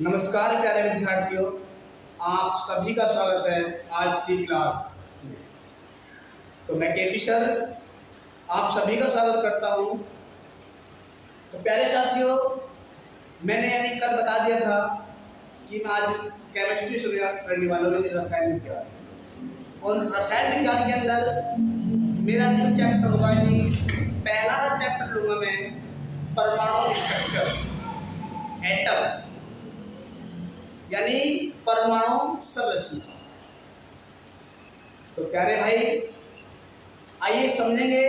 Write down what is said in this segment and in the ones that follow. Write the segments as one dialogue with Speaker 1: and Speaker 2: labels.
Speaker 1: नमस्कार प्यारे विद्यार्थियों, आप सभी का स्वागत है आज की क्लास में। तो मैं केपी सर आप सभी का स्वागत करता हूं। तो प्यारे साथियों, मैंने यानी कल बता दिया था कि मैं आज केमिस्ट्री शुरू करने वाला हूँ, रसायन विज्ञान। और रसायन विज्ञान के अंदर मेरा न्यू चैप्टर होगा, यानी पहला चैप्टर लूँगा मैं परमाणु स्ट्रक्चर, एटम, यानी परमाणु संरचना। तो प्यारे भाई, आइए समझेंगे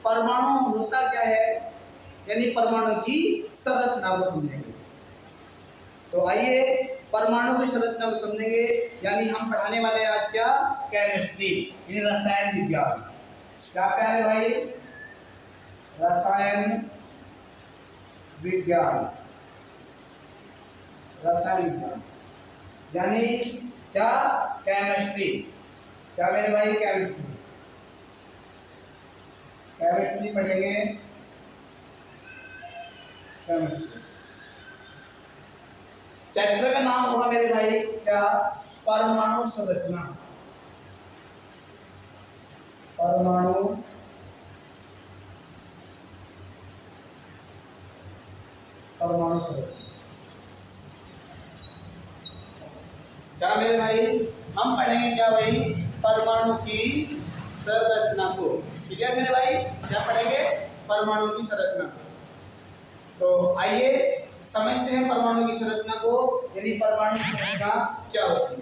Speaker 1: परमाणु होता क्या है, यानी परमाणु की संरचना को समझेंगे। तो आइए परमाणु की संरचना को समझेंगे, यानी हम पढ़ाने वाले आज क्या, केमिस्ट्री, यानी रसायन विज्ञान। क्या प्यारे भाई, रसायन विज्ञान, रसायन विज्ञान यानी क्या, केमिस्ट्री। क्या मेरे भाई, केमिस्ट्री, केमिस्ट्री पढ़ेंगे, केमिस्ट्री। चैप्टर का नाम होगा मेरे भाई क्या, परमाणु संरचना, परमाणु परमाणु संरचना। क्या मेरे भाई, हम पढ़ेंगे क्या भाई, परमाणु की संरचना को। ठीक है मेरे भाई, क्या पढ़ेंगे, परमाणु की संरचना को। तो आइए समझते हैं परमाणु की संरचना को, यानी परमाणु की संरचना क्या होती है।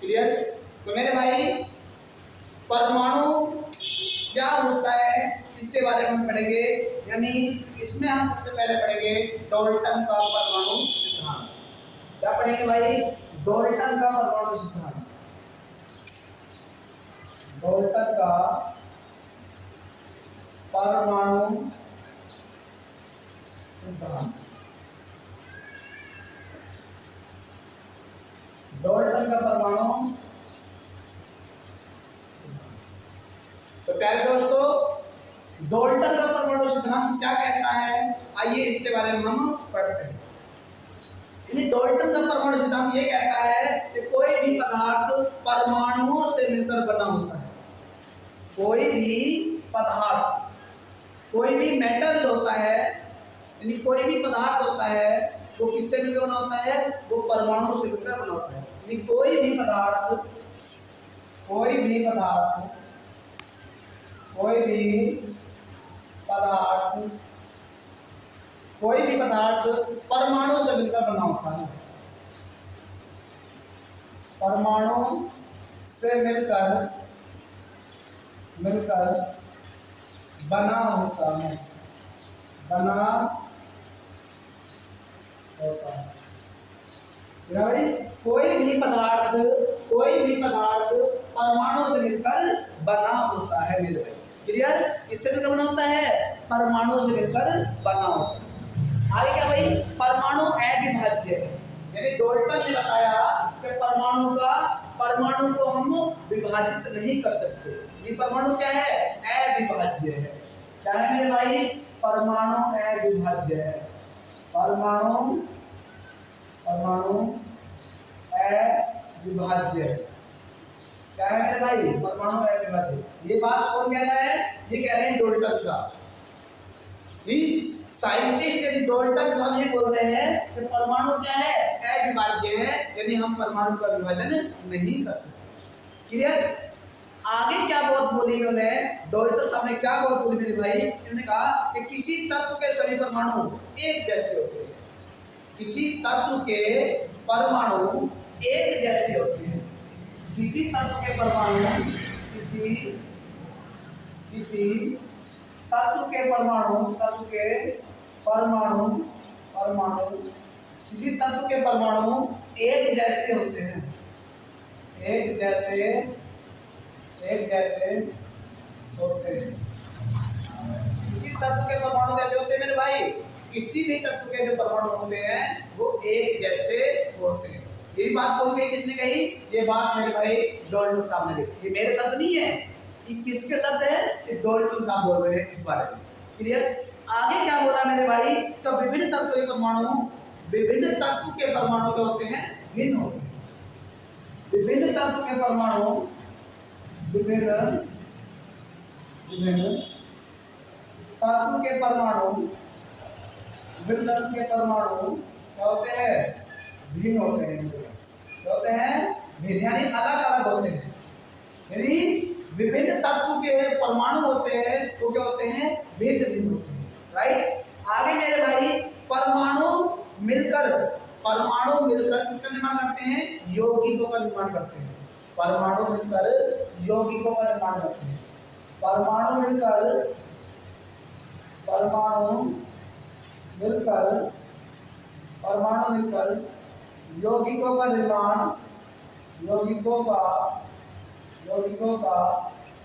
Speaker 1: क्लियर। तो मेरे भाई, परमाणु क्या होता है इसके बारे में हम पढ़ेंगे, यानी इसमें हम सबसे पहले पढ़ेंगे डाल्टन का परमाणु सिद्धांत। क्या पढ़ेंगे भाई, डाल्टन का परमाणु सिद्धांत, डाल्टन का परमाणु सिद्धांत, डाल्टन का परमाणु। तो प्यारे दोस्तों, डाल्टन का परमाणु सिद्धांत क्या कहता है, आइए इसके बारे में हम पढ़ते हैं। डाल्टन का परमाणु सिद्धांत ये कहता है कि कोई भी पदार्थ परमाणुओं से मिलकर बना होता है। कोई भी पदार्थ, कोई भी मेटल होता है, यानी कोई भी पदार्थ होता है, वो किससे मिलकर बना होता है, वो परमाणु से मिलकर बना होता है। यानी कोई भी पदार्थ, कोई भी पदार्थ, कोई भी पदार्थ, कोई भी पदार्थ परमाणु से मिलकर बना होता है, परमाणु से मिलकर बना होता है, बना होता है। भाई, कोई भी पदार्थ परमाणु से मिलकर बना होता है मेरे भाई। क्लियर। किससे मिलकर बना होता है, परमाणु से मिलकर बना होता है। आगे क्या भाई, परमाणु अविभाज्य है, यानी डाल्टन ने बताया कि परमाणु को हम विभाजित नहीं कर सकते। ये परमाणु क्या है, अविभाज्य है। क्या है मेरे भाई, परमाणु अविभाज्य है, परमाणु अविभाज्य है। क्या है मेरे भाई, परमाणु अविभाज्य। ये बात कौन कह रहा है, ये कह रहे हैं डाल्टन साहब। साइंटिस्ट यानी डाल्टन साहब ये बोल रहे हैं कि परमाणु क्या है, अविभाज्य है, यानी हम परमाणु का विभाजन नहीं कर सकते। क्लियर। आगे क्या बात बोली इन्होंने, डाल्टन साहब ने क्या बात बोली मेरे भाई, इन्होंने कहा कि किसी तत्व के सभी परमाणु एक जैसे होते हैं, किसी तत्व के परमाणु एक जैसे होते हैं, किसी तत्व के परमाणु, किसी तत्व के परमाणु, किसी तत्व के परमाणु एक जैसे होते हैं, एक जैसे होते हैं। किसी तत्व के परमाणु कैसे होते हैं मेरे भाई, किसी भी तत्व के जो परमाणु होते हैं वो एक जैसे होते हैं। ये बात कौन कही, किसने कही, ये बात मेरे भाई डाल्टन साहब ने कही। ये मेरे शब्द नहीं है, ये किसके शब्द है, ये डाल्टन साहब बोल रहे हैं इस बारे में। क्लियर। आगे क्या बोला मेरे भाई, तो विभिन्न तत्वों के परमाणु विभिन्न तत्व के परमाणु क्या होते हैं, भिन्न होते हैं। विभिन्न तत्व के परमाणु विभिन्न विभिन्न तत्व के परमाणु विभिन्न तत्व के परमाणु क्या होते हैं, भिन्न होते हैं। क्या होते हैं, भिन्न यानी अलग अलग होते हैं। यानी विभिन्न तत्व के परमाणु होते हैं वो क्या होते हैं, भिन्न भिन्न होते हैं। राइट। आगे मेरे भाई परमाणु मिलकर किसका निर्माण करते हैं, यौगिकों का निर्माण करते हैं। परमाणु मिलकर यौगिकों का निर्माण करते हैं। परमाणु मिलकर यौगिकों का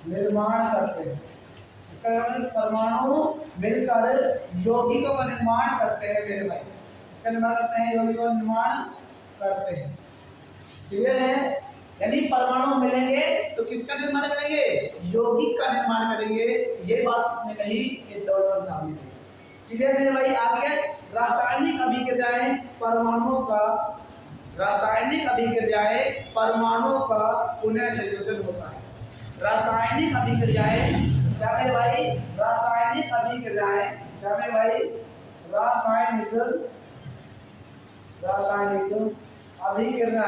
Speaker 1: निर्माण करते हैं। इसका मतलब परमाणु मिलकर यौगिकों का निर्माण करते हैं मेरे भाई। इसका निर्माण करते हैं, यौगिकों का निर्माण करते हैं। क्लियर है। यानी परमाणु मिलेंगे तो किसका निर्माण करेंगे, यौगिक का निर्माण करेंगे। ये बात उसने कही, ये डॉल्टन साहब ने कही। क्लियर मेरे भाई। आगे रासायनिक अभिक्रियाएं परमाणुओं का पुनः संयोजन होता है। रासायनिक अभिक्रियाएं क्या मेरे भाई, रासायनिक अभिक्रियाएं क्या मेरे भाई, रासायनिक अभिक्रियाएं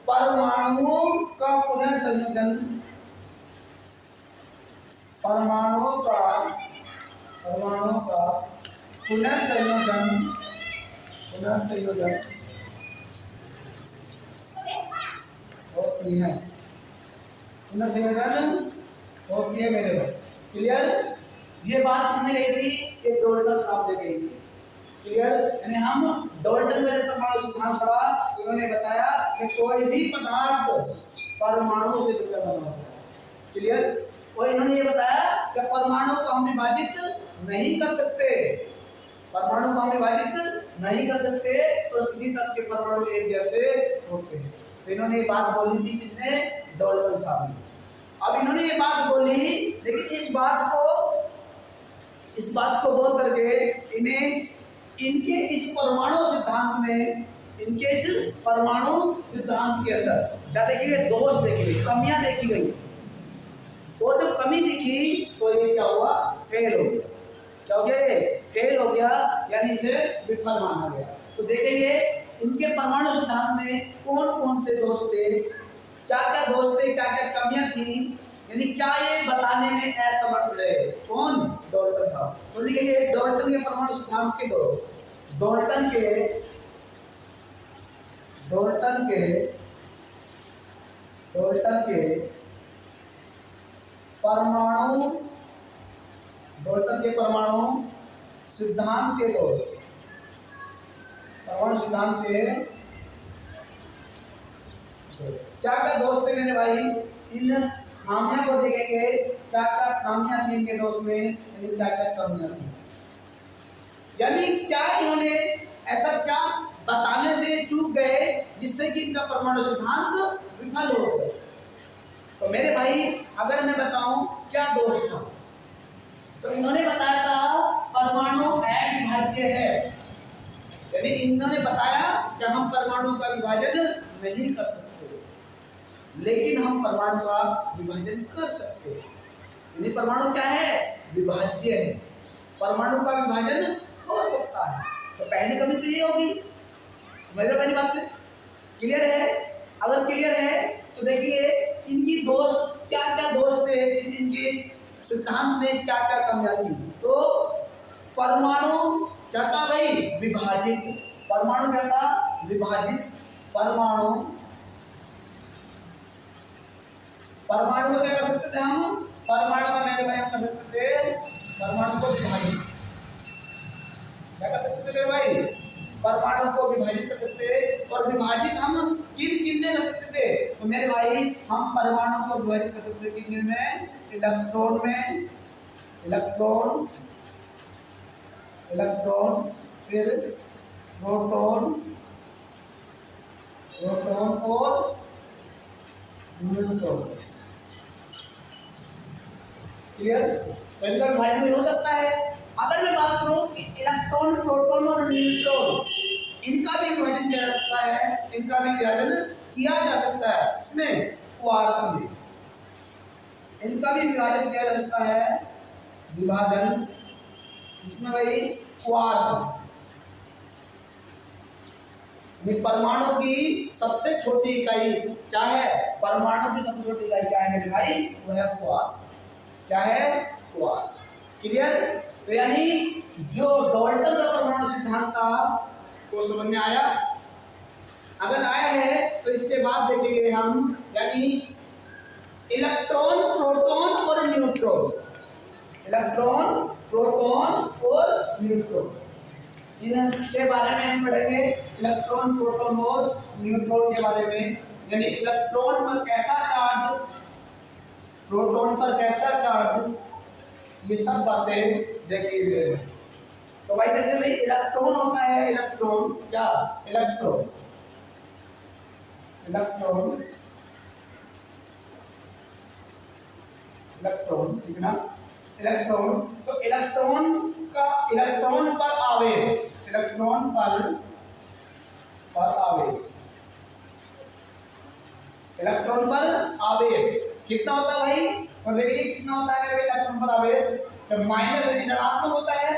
Speaker 1: परमाणुओं का पुनर्संयोजन होती है मेरे भाई। क्लियर। ये बात किसने कही थी, ये डॉल्टन साहब ने कही थी। क्लियर। यानी हम डॉल्टन में परमाणु सिद्धांत पढ़ा, उन्होंने बताया कि कोई भी पदार्थ परमाणु से मिलकर बना होता है। क्लियर। और इन्होंने ये बताया कि परमाणु को हम विभाजित नहीं कर सकते, और किसी तत्व के परमाणु एक जैसे होते हैं। तो इन्होंने ये बात बोली थी किसने, डॉल्टन साहब ने। अब इन्होंने ये बात बोली, लेकिन इस बात को बोल करके इन्हें इनके इस परमाणु सिद्धांत के अंदर क्या देखिए, दोष देखे गए, कमियां देखी गई। और जब कमी दिखी तो ये क्या हुआ, फेल हो गया। क्या हो गया, ये फेल हो गया, यानी इसे विफल माना गया। तो देखेंगे इनके परमाणु सिद्धांत में कौन कौन से दोष थे, क्या क्या दोष थे, क्या क्या कमियां थी, यानी क्या ये बताने में असमर्थ रहे। कौन, डॉल्टन था। तो देखिए डॉल्टन के परमाणु सिद्धांत के दोष, डॉल्टन के परमाणु सिद्धांत के दोष, परमाणु सिद्धांत के क्या क्या दोष थे मेरे भाई। इन खामियां को देखेंगे, क्या क्या खामियां थी इनके दोष में, यानी क्या क्या कमियां थी, यानी क्या इन्होंने ऐसा क्या बताने से चूक गए जिससे कि इनका परमाणु सिद्धांत विफल हो गया। तो मेरे भाई अगर मैं बताऊं क्या दोष था, तो इन्होंने बताया था परमाणु अविभाज्य है। यानी इन्होंने बताया कि हम परमाणु का विभाजन नहीं कर सकते, लेकिन हम परमाणु का विभाजन कर सकते हैं। यानी परमाणु क्या है, विभाज्य है, परमाणु का विभाजन हो सकता है। तो पहली कमी तो ये होगी, मेरे पहली बात क्लियर है। अगर क्लियर है तो देखिए इनकी दोष क्या क्या दोष थे, इनके सिद्धांत में क्या क्या कमियां थी। तो परमाणु क्या था भाई, विभाजित। परमाणु क्या था, विभाजित। परमाणु को क्या कर सकते थे हम, परमाणु का मेरे भाई हम कर सकते थे, परमाणु को विभाजित क्या कर सकते थे भाई, परमाणु को विभाजित कर सकते। और विभाजित हम किन में कर सकते थे, तो मेरे भाई हम परमाणु को विभाजित कर सकते थे किन में, इलेक्ट्रॉन में, इलेक्ट्रॉन, फिर प्रोटॉन और न्यूट्रॉन। क्लियर? तो इनका विभाजन भी हो सकता है। अगर मैं बात करूं कि इलेक्ट्रॉन, प्रोटॉन और न्यूट्रॉन, इनका भी विभाजन किया जा सकता है, इनका भी विभाजन किया जा सकता है। इसमें क्वार्क में इनका भी विभाजन किया जा सकता है, विभाजन इसमें भाई क्वार्क। परमाणु की सबसे छोटी इकाई क्या है? परमाणु की सबसे छोटी इकाई क्या है मेरे भाई? वो है क्वार्क। क्या है? क्वार्क। क्लियर? तो यानी जो डाल्टन का परमाणु सिद्धांत था वो समझ में आया? अगर आया है तो इसके बाद देखेंगे हम, यानी इलेक्ट्रॉन, प्रोटॉन और न्यूट्रॉन, इलेक्ट्रॉन, प्रोटॉन और न्यूट्रॉन, इनके बारे में हम पढ़ेंगे। इलेक्ट्रॉन, प्रोटॉन और न्यूट्रॉन के बारे में, यानी इलेक्ट्रॉन पर कैसा चार्ज, प्रोटॉन पर कैसा चार्ज, ये सब बातें देखिए। तो भाई जैसे भाई इलेक्ट्रॉन होता है, इलेक्ट्रॉन क्या? इलेक्ट्रॉन, इलेक्ट्रॉन, इलेक्ट्रॉन, ठीक है ना? इलेक्ट्रॉन, तो इलेक्ट्रॉन का, इलेक्ट्रॉन पर आवेश, इलेक्ट्रॉन पर आवेश, इलेक्ट्रॉन पर आवेश कितना होता है भाई? तो देखिए कितना होता है इलेक्ट्रॉन पर आवेश? जब माइनस ऋणात्मक होता है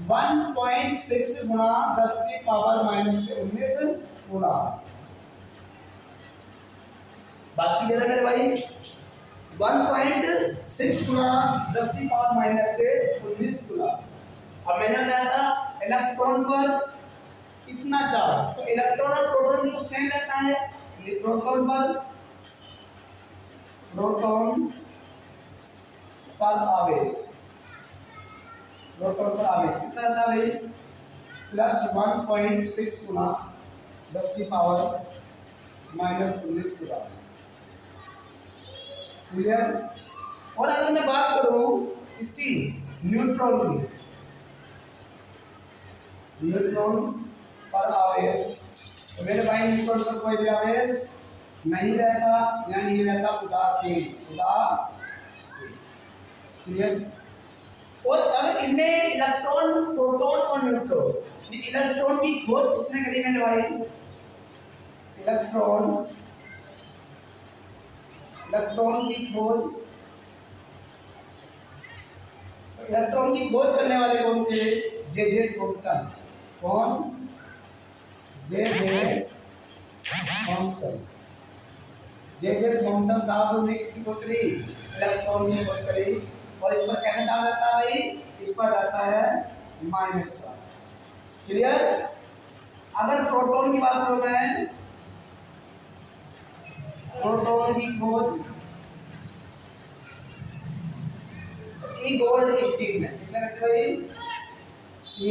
Speaker 1: 1.6 गुणा 10 की पावर -19 गुणा, बात की मेरे भाई 1.6 गुणा 10 की पावर -19 गुणा। अब मैंने बताया था इलेक्ट्रॉन पर कितना चार्ज, तो इलेक्ट्रॉन और प्रोटॉन को सेम रहता है। प्रोटॉन पर आवेश, प्रोटॉन पर आवेश कितना रहता है भाई? +1.6 गुणा 10 की पावर -19 गुणा। क्लियर? और अगर मैं बात करूं इसकी न्यूट्रॉन की, न्यूट्रॉन पर आवेश, तो मेरे भाई न्यूट्रॉन पर कोई भी आवेश नहीं रहता, यानी ये रहता उदासीन, उदासीन। क्लियर? और अगर इनमें इलेक्ट्रॉन, प्रोटॉन और न्यूट्रॉन, इलेक्ट्रॉन की खोज किसने करी मेरे भाई? इलेक्ट्रॉन, इलेक्ट्रॉन की खोज, इलेक्ट्रॉन की खोज करने वाले कौन थे? J Thomson. कौन? J Thompson. जे थॉमसन साहब ने इसकी खोज करी, इलेक्ट्रॉन की खोज करी। और इस पर कैसे डाल रहता है भाई? इस पर डालता है -4। क्लियर? अगर प्रोटॉन की बात करूं मैं, प्रोटॉन की खोज ई गोल्ड स्टील में कितने करते भाई? ई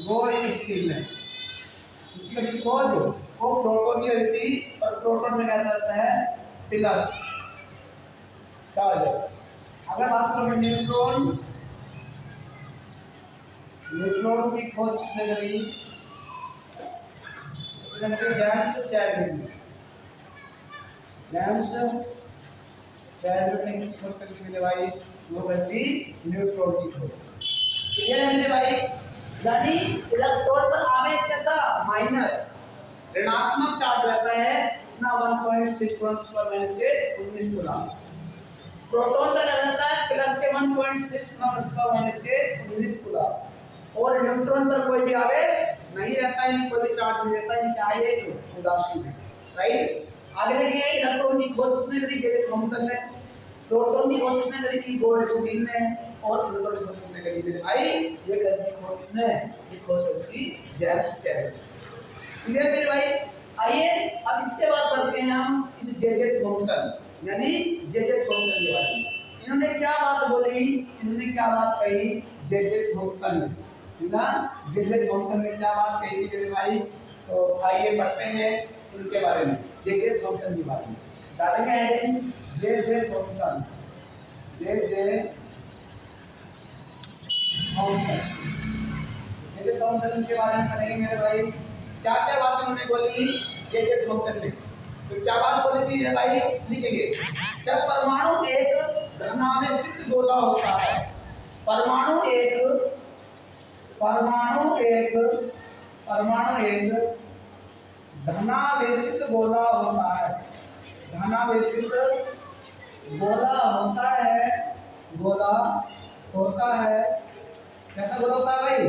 Speaker 1: गोल्ड स्टील में इसकी खोज वो प्रोटॉन की रहती, और प्रोटॉन में क्या रहता है? Plus charge. अगर बात करूं न्यूट्रॉन, न्यूट्रॉन की खोज किसने करी? जेम्स चैडविक ने, जेम्स चैडविक ने किसकी खोज करी मेरे भाई? वो करती न्यूट्रॉन की खोज। क्लियर है मेरे भाई? यानी इलेक्ट्रॉन पर आवेश कैसा? माइनस, ऋणात्मक चार्ज रहता है ना 1.6 पर -19 गुना। प्रोटॉन का क्या रहता है? प्लस के 1.6 -19 गुना। और न्यूट्रॉन पर कोई भी आवेश नहीं रहता है, कोई भी चार्ज नहीं रहता है, क्या है? एक उदासीन है। राइट? आगे देखिए इलेक्ट्रॉन की खोज किसने करी? जे थॉमसन ने। प्रोटॉन की खोज किसने करी? ई गोल्ड स्टील ने। और न्यूट्रॉन की खोज किसने करी मेरे भाई? ये करने की खोज किसने? ये खोज करी जेम्स चैडविक। क्लियर मेरे भाई? आइए अब इसके बाद पढ़ते हैं हम इस जे थॉमसन, यानी जे थॉमसन के बारे में। इन्होंने क्या बात बोली, इन्होंने क्या बात कही जे थॉमसन ने, ना जे थॉमसन ने क्या बात कही थी मेरे भाई? तो आइए पढ़ते हैं इनके बारे में, जे थॉमसन के बारे में। डालेंगे heading J Thomson, J Thomson के बारे में पढ़ेंगे मेरे भाई। क्या क्या बात उन्होंने बोली जे थॉमसन ने? तो क्या बात बोली थी? चीज है भाई, लिखेंगे। जब परमाणु एक धनावेशित गोला होता है, परमाणु एक धनावेशित गोला होता है, धनावेशित गोला होता है, गोला होता है। कैसा गोला होता है भाई?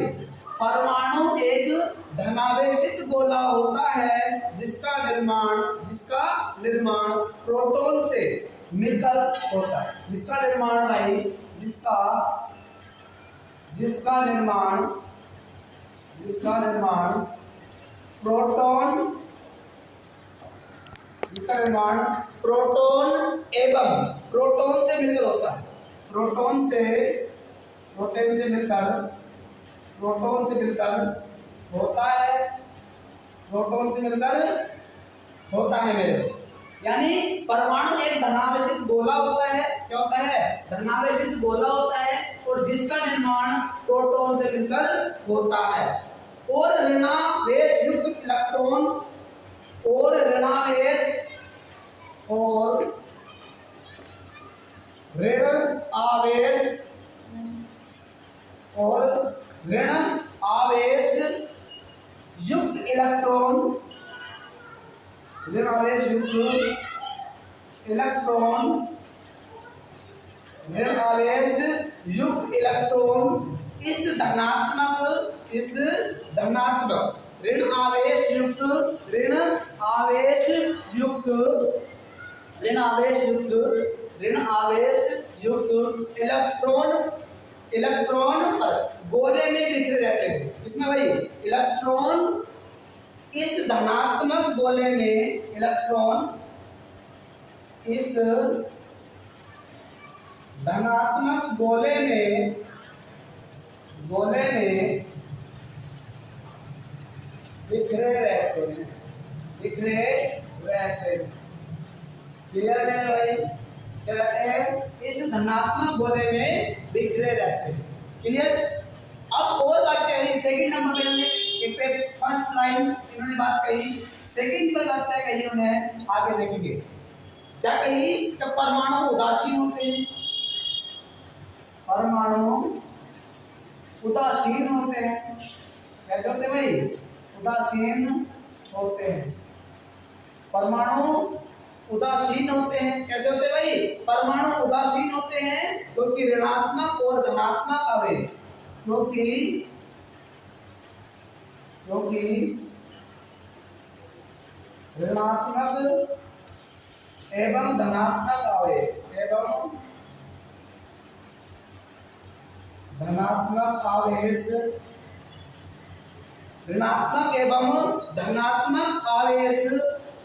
Speaker 1: परमाणु एक धनावेशित गोला होता है जिसका निर्माण प्रोटॉन से मिलकर होता है। जिसका निर्माण भाई, जिसका निर्माण प्रोटॉन एवं प्रोटॉन से मिलकर होता है। प्रोटॉन से मिलकर होता है मेरे। यानी परमाणु एक धनावेशित गोला होता है। क्या होता है? धनावेशित गोला होता है और जिसका निर्माण प्रोटॉन से मिलकर होता है और ऋणावेश युक्त इलेक्ट्रॉन और ऋण आवेश युक्त इलेक्ट्रॉन इस धनात्मक ऋण आवेश युक्त इलेक्ट्रॉन पर गोले में बिखरे रहते हैं। इसमें भाई इलेक्ट्रॉन इस धनात्मक गोले में बिखरे रहते हैं। क्लियर है भाई? क्या रहते हैं? इस धनात्मक गोले में बिखरे रहते हैं। क्लियर? अब और बात क्या है? सेकंड नंबर पे फर्स्ट लाइन इन्होंने बात कही, सेकंड पर बात क्या कही उन्होंने, आगे देखेंगे। क्या कही? जब परमाणु उदासीन होते हैं, कैसे होते हैं भाई? उदासीन होते हैं। परमाणु उदासीन होते हैं। कैसे होते हैं भाई? परमाणु उदासीन होते हैं क्योंकि ऋणात्मक और धनात्मक आवेश ऋणात्मक एवं धनात्मक आवेश ऋणात्मक एवं धनात्मक आवेश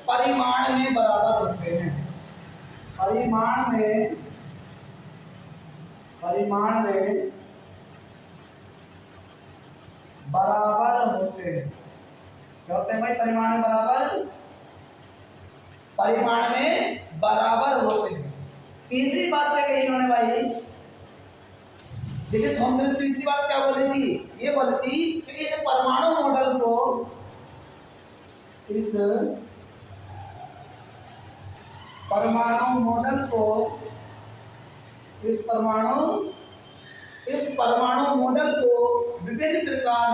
Speaker 1: परिमाण में बराबर होते हैं। परिमाण में बराबर होते हैं। क्या होते हैं भाई? परिमाण में बराबर होते हैं। तीसरी बात क्या कही इन्होंने भाई? देखिए थॉमसन ने तीसरी बात क्या बोली थी? ये बोली थी कि इस परमाणु मॉडल को विभिन्न प्रकार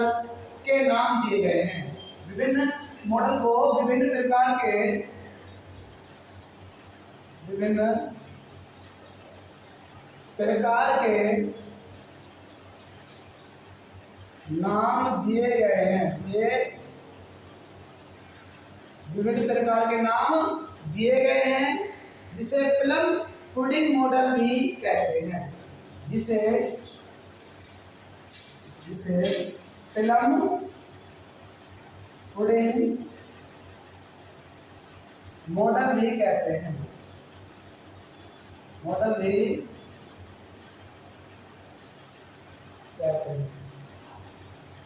Speaker 1: के नाम दिए गए हैं। विभिन्न प्रकार के नाम दिए गए हैं। ये विभिन्न प्रकार के नाम दिए गए हैं जिसे प्लम पुडिंग मॉडल भी कहते हैं। जिसे प्लम पुडिंग मॉडल भी कहते हैं।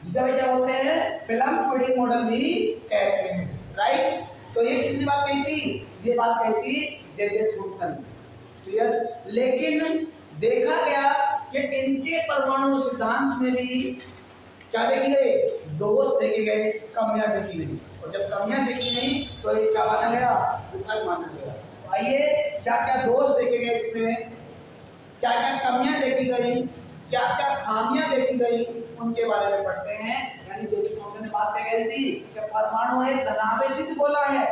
Speaker 1: जिसे भाई क्या बोलते हैं? प्लम पुडिंग मॉडल भी कहते हैं। राइट? तो ये किसने बात कही थी? ये बात कही थी जे थॉमसन। क्लियर? लेकिन देखा गया कि इनके परमाणु सिद्धांत में भी क्या देखे गए? दोष देखे गए, कमियां देखी गई। और जब कमियां देखी गई तो ये क्या माना गया? विफल माना गया। आइए क्या क्या दोष देखे गए इसमें, क्या क्या कमियां देखी गई, क्या क्या खामियां देखी गई, उनके बारे में पढ़ते हैं। यानी डेविड थॉमसन ने बात क्या कही थी कि परमाणु एक धनावेशित गोला है।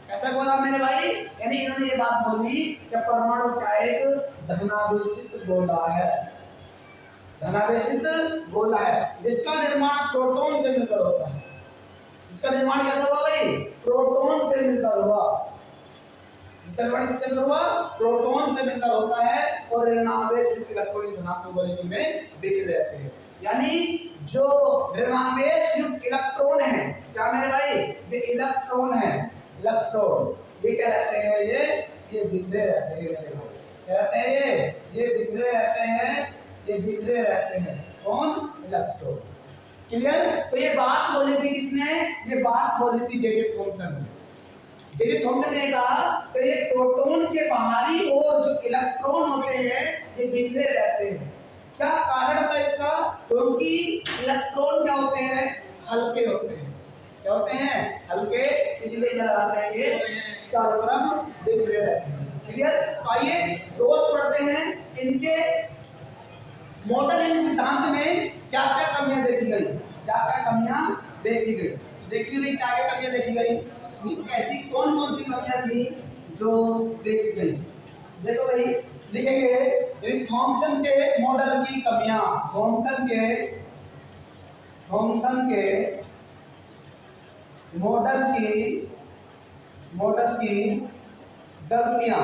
Speaker 1: कैसा गोला मेरे भाई? यानी इन्होंने ये बात बोली कि परमाणु का एक धनावेशित गोला है, धनावेशित गोला है जिसका निर्माण प्रोटॉन से मिलकर होता है। इसका निर्माण कैसा हुआ भाई? प्रोटॉन से मिलकर हुआ। इसका निर्माण किससे मिलकर हुआ? प्रोटॉन से मिलकर होता है और ऋणावेश युक्त इलेक्ट्रॉन धनात्मक गोले में बिखरे रहते हैं। यानी जो ऋणावेश युक्त इलेक्ट्रॉन है, क्या मेरे भाई? ये इलेक्ट्रॉन है, इलेक्ट्रॉन ये क्या रहते हैं? ये बिखरे रहते हैं मेरे भाई। क्या रहते हैं? ये बिखरे रहते हैं, ये बिखरे रहते हैं। कौन? इलेक्ट्रॉन। क्लियर? तो ये बात बोली थी किसने? ये बात बोली थी डेविड थॉमसन ने। डेविड थॉमसन ने कहा कि ये प्रोटॉन के बाहरी ओर जो इलेक्ट्रॉन होते हैं ये बिखरे रहते हैं। क्या कारण था इसका? क्योंकि इलेक्ट्रॉन क्या होते हैं? हल्के होते हैं। क्या होते हैं? हल्के, इसलिए क्या लगाते हैं? ये चारों तरफ बिखरे रहते हैं। क्लियर? आइए दोष पढ़ते हैं। इनके मॉडल एंड सिद्धांत में क्या क्या कमियां देखी गई, क्या क्या कमियां देखी गई। देखी गई क्या क्या कमियां देखी गई, ऐसी कौन कौन सी कमियां थी जो देखी गई? देखो भाई लिखेंगे थॉमसन के मॉडल की कमियां, थॉमसन के मॉडल की गलतियां।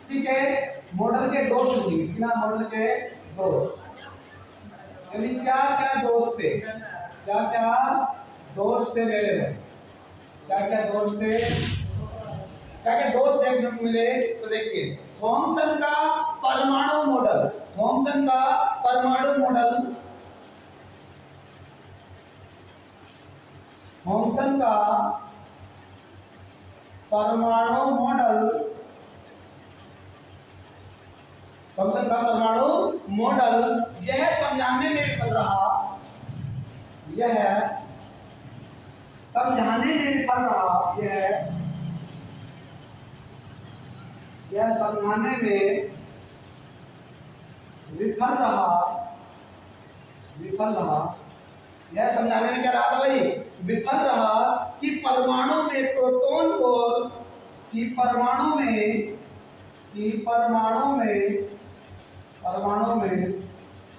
Speaker 1: ठीक है, मॉडल के दोष लिखेंगे। बिना मॉडल के दोष, यानी क्या क्या दोष थे, क्या क्या दोष थे मेरे में, क्या क्या दोष थे, क्या क्या दोष देखने को मिले। तो देखिए थॉमसन का परमाणु मॉडल, थॉमसन का परमाणु मॉडल, थॉमसन का परमाणु मॉडल, थॉमसन का परमाणु मॉडल यह समझाने में विफल रहा, यह समझाने में विफल रहा, यह समझाने में विफल रहा, यह समझाने में क्या रहा था भाई? विफल रहा कि परमाणु में प्रोटॉन और परमाणु में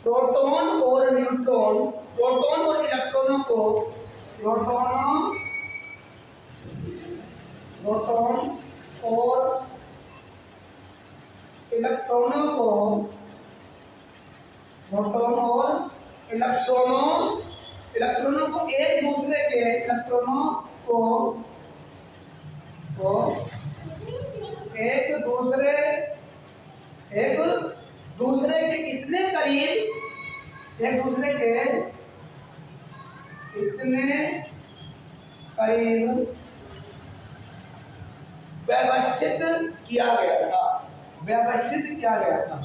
Speaker 1: प्रोटॉन और न्यूट्रॉन, प्रोटॉन और इलेक्ट्रॉनों को, प्रोटॉन और इलेक्ट्रॉनों को, प्रोटॉन और इलेक्ट्रॉनों को एक दूसरे के, इलेक्ट्रॉनों को एक दूसरे के इतने करीब, एक दूसरे के इतने करीब व्यवस्थित किया गया था, व्यवस्थित किया गया था,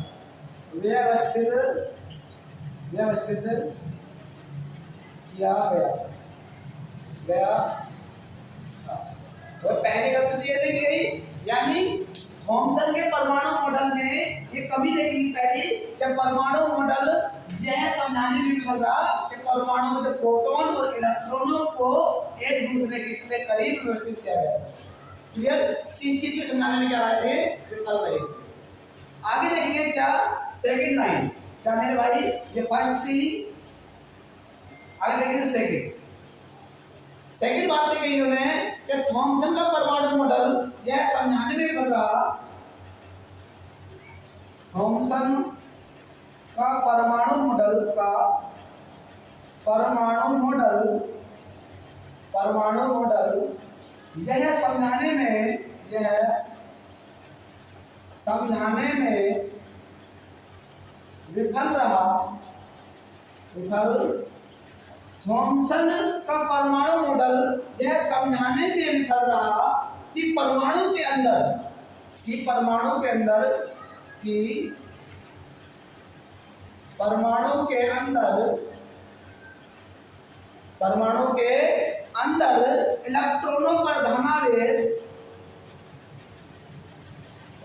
Speaker 1: व्यवस्थित किया गया था। और पहली गलती तो ये देखी गई, यानी थॉमसन के परमाणु मॉडल में ये कमी देखी पहली कि परमाणु मॉडल यह समझाने में विफल रहा कि परमाणु में जो प्रोटॉन और इलेक्ट्रॉनों को एक दूसरे के इतने करीब व्यवस्थित किया गया है। क्लियर? इस चीज को समझाने में क्या रहे थे? विफल रहे। आगे देखेंगे क्या? सेकंड लाइन क्या मेरे भाई? ये पॉइंट थी। आगे देखेंगे सेकंड बात कही इन्होंने कि थॉमसन का परमाणु मॉडल यह समझाने में विफल रहा, थॉमसन का परमाणु मॉडल यह समझाने में विफल रहा, थॉमसन का परमाणु मॉडल यह समझाने में विफल रहा कि परमाणु के अंदर इलेक्ट्रॉनों पर धनावेश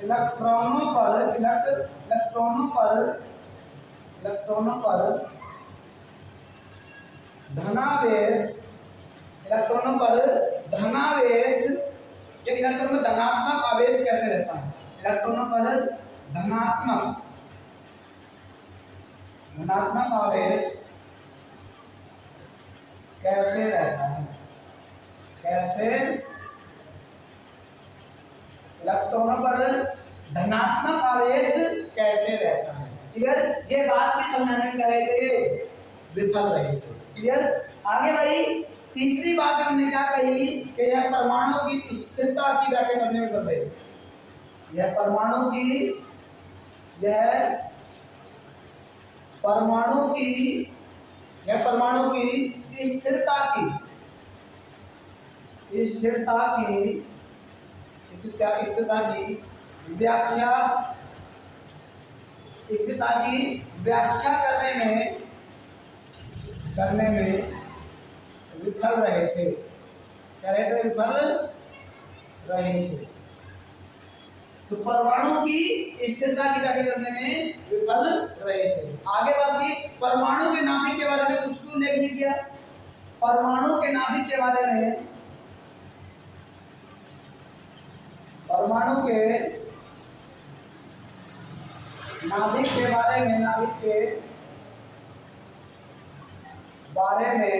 Speaker 1: इलेक्ट्रॉनों पर धनावेश, इलेक्ट्रॉनों पर धनावेश, जो इलेक्ट्रॉन में धनात्मक आवेश कैसे रहता है, इलेक्ट्रॉनों पर धनात्मक धनात्मक आवेश कैसे रहता है, कैसे इलेक्ट्रॉनों पर धनात्मक आवेश कैसे रहता है। क्लियर, ये बात भी समझाने में क्या रहे थे, विफल रहे थे। क्लियर, आगे भाई तीसरी बात हमने क्या कही कि यह परमाणु की स्थिरता की व्याख्या करने में कर रहे हैं। यह परमाणु की स्थिरता की व्याख्या करने में विफल रहे थे। क्या रहे थे, विफल रहे थे। तो परमाणु की स्थिरता की व्याख्या करने में विफल रहे थे। आगे बात की परमाणु के नाभिक के बारे में कुछ क्यों उल्लेख नहीं किया। परमाणु के नाभिक के बारे में, परमाणु के नाभिक के बारे में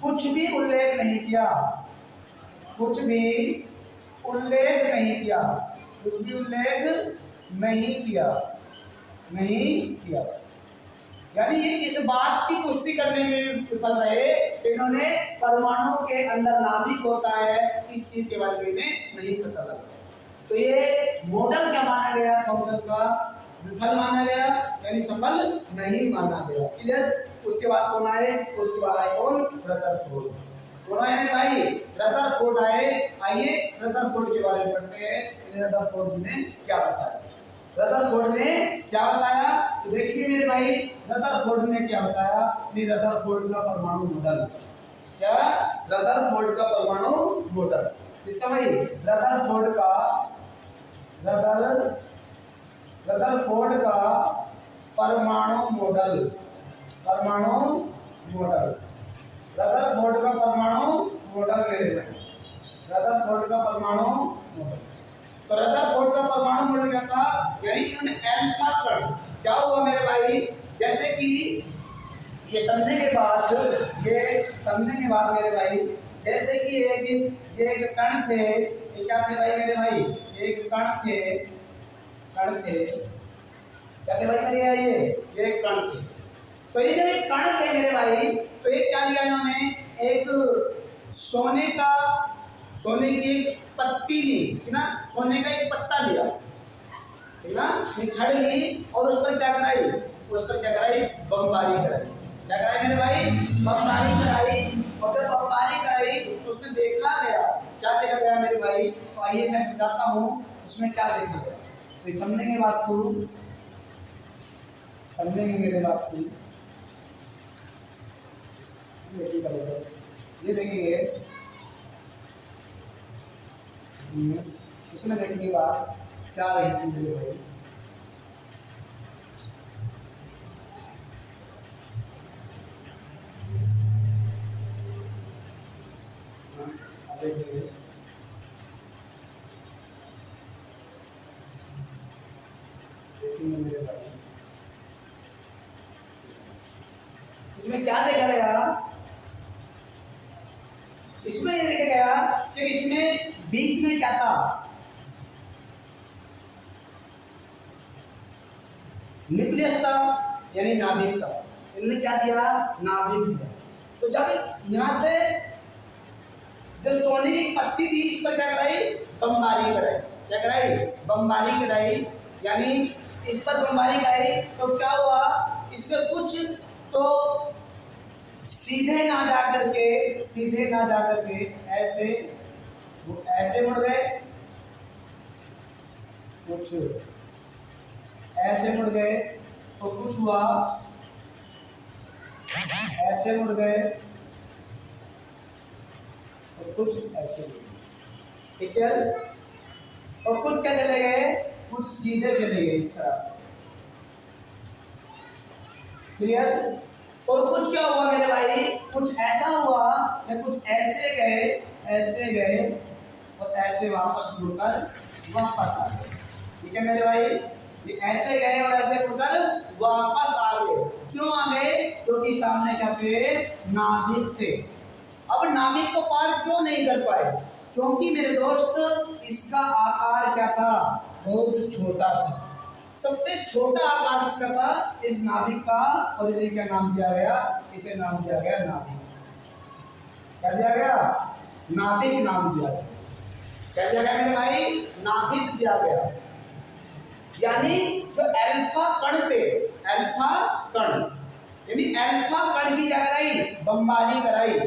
Speaker 1: कुछ भी उल्लेख नहीं किया, कुछ भी उल्लेख नहीं किया। यानी ये इस बात की पुष्टि करने में विफल रहे कि इन्होंने परमाणु के अंदर नाभिक होता है इस चीज के बारे में इन्हें नहीं पता लगा। तो ये मॉडल क्या माना गया, कौशल का विफल माना गया, यानी सफल नहीं माना गया। क्लियर, उसके बाद कौन आए, उसके बाद आए कौन, रदरफोर्ड। कौन आए मेरे भाई, रदरफोर्ड आए। आइए रदरफोर्ड के बारे में पढ़ते हैं, रदरफोर्ड ने क्या बताया। रदरफोर्ड ने क्या बताया, तो देखिए मेरे भाई रदरफोर्ड ने क्या बताया। रदरफोर्ड का परमाणु मॉडल, क्या रदरफोर्ड का परमाणु मॉडल, इसका भाई रदरफोर्ड का परमाणु मॉडल, रदरफोर्ड का परमाणु मॉडल मेरे भाई, रदरफोर्ड का परमाणु मॉडल। तो रदरफोर्ड का परमाणु मॉडल क्या था, यानी इन्होंने अल्फा कण, क्या हुआ मेरे भाई, जैसे कि ये समझने के बाद मेरे भाई, जैसे कि ये एक कण थे, ये क्या थे भाई मेरे भाई, एक कण थे, क्या थे भाई मेरे, ये एक कण थे। तो ये जब एक कण थे मेरे भाई, तो ये क्या लिया इन्होंने, एक सोने की एक पत्ती ली, ठीक ना, सोने का एक पत्ता लिया, ठीक ना, ये छड़ ली और उस पर क्या कराई, बमबारी कराई। क्या कराई मेरे भाई, बमबारी कराई। और जब बमबारी कराई तो उसमें देखा गया, क्या देखा गया मेरे भाई, तो आइए मैं बताता हूँ उसमें क्या देखा गया। तो समझेंगे बात को, समझेंगे मेरे बात को, ये देखेंगे, उसमें देखेंगे बात क्या रही थी मेरे भाई। इसमें क्या देखा गया, इसमें ये देखा गया कि इसमें बीच में क्या था, न्यूक्लियस था, यानी नाभिक था। इन्होंने क्या दिया, नाभिक दिया। तो जब यहां से जो सोने की पत्ती थी इस पर क्या कराई, बमबारी कराई। क्या कराई, बमबारी कराई, यानी इस पर बमबारी कराई। तो क्या हुआ, इसमें कुछ तो सीधे ना जा करके ऐसे मुड़ गए, कुछ ऐसे मुड़ गए, तो कुछ हुआ ऐसे मुड़ गए, तो कुछ ऐसे मुड़ गए। ठीक है, और कुछ क्या चले गए, कुछ सीधे चले गए इस तरह से। क्लियर। और कुछ क्या हुआ मेरे भाई, कुछ ऐसा हुआ या कुछ ऐसे गए और ऐसे वापस मुड़कर वापस आ गए। ठीक है मेरे भाई, ये ऐसे गए और ऐसे मुड़कर वापस आ गए। क्यों आ गए, क्योंकि सामने क्या थे, नाभिक थे। अब नाभिक को पार क्यों नहीं कर पाए, क्योंकि मेरे दोस्त इसका आकार क्या था, बहुत छोटा था। सबसे छोटा आकार इसका था इस नाभिक का, और इसे क्या नाम दिया गया, इसे नाम दिया गया नाभिक। क्या दिया गया, नाभिक नाम दिया गया। क्या दिया गया मेरे भाई, नाभिक दिया गया। यानी जो अल्फा कण थे, अल्फा कण, यानी अल्फा कण की क्या कराई, बमबारी कराई।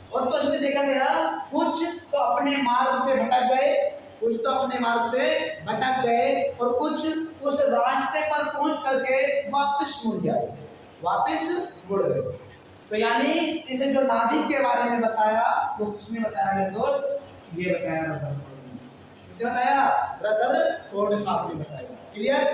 Speaker 1: और तो उसमें देखा गया कुछ तो अपने मार्ग से भटक गए, कुछ तो अपने मार्ग से भटक गए, और कुछ उस रास्ते पर पहुंच करके वापस मुड़ गए, वापस मुड़ गए। तो यानी इसे जो नाभिक के बारे में बताया वो किसने बताया मेरे दोस्त, ये बताया रदरफोर्ड ने। किसने बताया, रदरफोर्ड साहब ने बताया। क्लियर।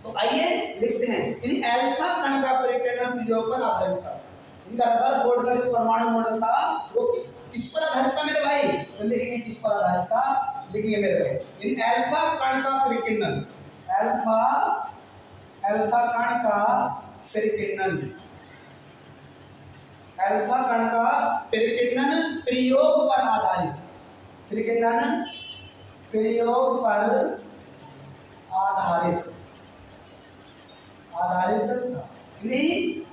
Speaker 1: तो आइए लिखते हैं, यानी अल्फा कण का परिकलन प्रयोग पर आधारित था। इनका रदरफोर्ड का जो परमाणु मॉडल था वो किस पर आधारित था मेरे भाई, तो लिखेंगे किस पर आधारित था, लिखिए मेरे भाई, यानी अल्फा कण का परिकलन, अल्फा कण का परिकलन, अल्फा कण का परिकलन प्रयोग पर आधारित, परिकलन प्रयोग पर आधारित था।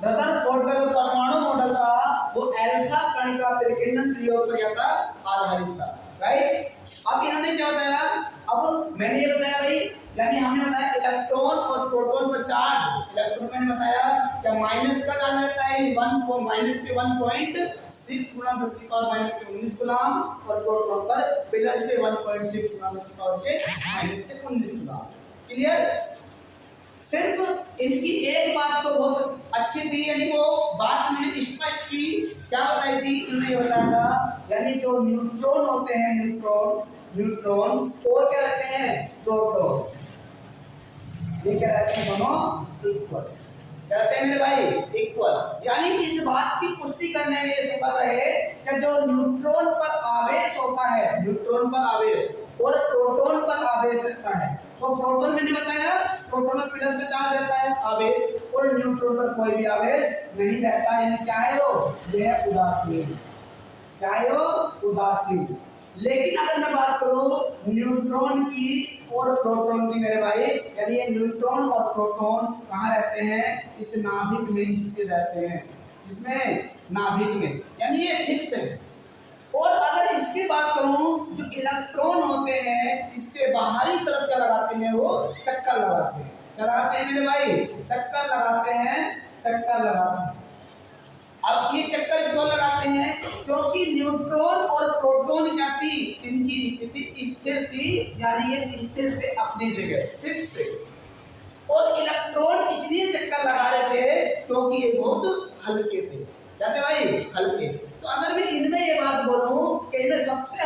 Speaker 1: रदरफोर्ड का जो परमाणु मॉडल था वो अल्फा कण का परिकलन प्रयोग पर क्या था, आधारित था। राइट। अब इन्होंने क्या बताया, अब मैंने ये बताया भाई, यानी हमने बताया इलेक्ट्रॉन और प्रोटॉन पर चार्ज। इलेक्ट्रॉन मैंने बताया क्या माइनस का चार्ज रहता है, माइनस के 1.6 गुणा 10 की पावर माइनस के 19 गुलाम, और प्रोटॉन पर प्लस के 1.6 गुणा 10 की पावर के माइनस के 19 गुलाम। क्लियर। सिर्फ इनकी एक बात तो बहुत अच्छी थी, यानी वो बात मैंने स्पष्ट की, क्या बताई थी, इन्होंने बताया था, यानी जो न्यूट्रॉन होते हैं, न्यूट्रॉन और क्या रहते हैं, प्रोटॉन, ये क्या रहते हैं, दोनों इक्वल। क्या रहते हैं मेरे भाई, इक्वल। यानी इस बात की पुष्टि करने में ये सफल रहे कि जो न्यूट्रॉन पर आवेश होता है, न्यूट्रॉन पर आवेश और प्रोटॉन पर आवेश रहता है, तो प्रोटॉन मैंने बताया प्रोटॉन में प्लस का चार्ज रहता है आवेश, और न्यूट्रॉन पर कोई भी आवेश नहीं रहता, यानी क्या है वो, यह है उदासीन। क्या है वो, उदासीन। लेकिन अगर मैं बात करूं न्यूट्रॉन की और प्रोटॉन की मेरे भाई, यानी ये न्यूट्रॉन और प्रोटॉन कहाँ रहते हैं, इस नाभिक में स्थित रहते हैं, इसमें नाभिक में, यानी ये फिक्स है। और अगर इसकी बात करूं, जो इलेक्ट्रॉन होते हैं इसके बाहरी तरफ क्या लगाते हैं, वो चक्कर लगाते हैं। क्या लगाते हैं मेरे भाई, चक्कर लगाते हैं, चक्कर लगाते हैं। अब ये चक्कर क्यों लगाते हैं, क्योंकि न्यूट्रॉन और प्रोटॉन क्या थी, इनकी स्थिति स्थिर थी, यानी ये स्थिर थे अपनी जगह, फिक्स थे। और इलेक्ट्रॉन इसलिए चक्कर लगा रहे थे क्योंकि ये बहुत हल्के थे। क्या थे भाई, हल्के। तो अगर मैं इनमें ये बात बोलूं कि इनमें सबसे